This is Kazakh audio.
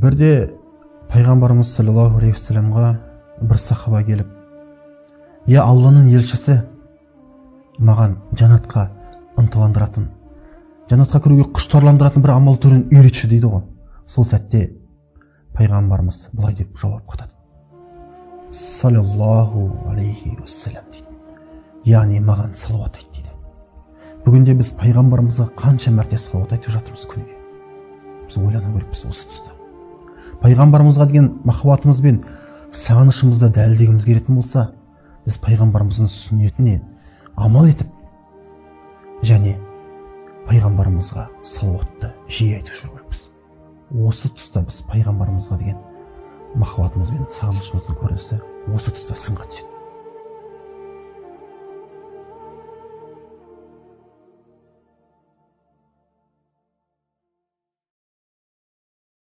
Бірде пайғамбарымыз саллаллаху алейхи вассаламға бір сахаба келіп, «Я Алланың елшісі, маған жанатқа ынталандыратын, жанатқа кіруге құштарландыратын бір амал түрін үйретші» дейді ғой. Сол сәтте пайғамбарымыз былай деп жауап қатады. Саллаллаху алейхи вассалам дейді. Яғни маған салауат айт дейді. Бүгінде біз пайғамбарымызға қанша мәрте салауат айтып жатырмыз күніге. Біз ойлану керекпіз осы тұста. Пайғамбарымызға деген махаббатымыз бен сағынышымызды дәлелдегіміз келетін болса, біз пайғамбарымыздың сүннетіне амал етіп, және пайғамбарымызға салауатты жиі айтып жүру керекпіз. Осы тұста біз пайғамбарымызға деген махаббатымыз бен сағынышымыздың көрінісі осы тұста сынға түседі.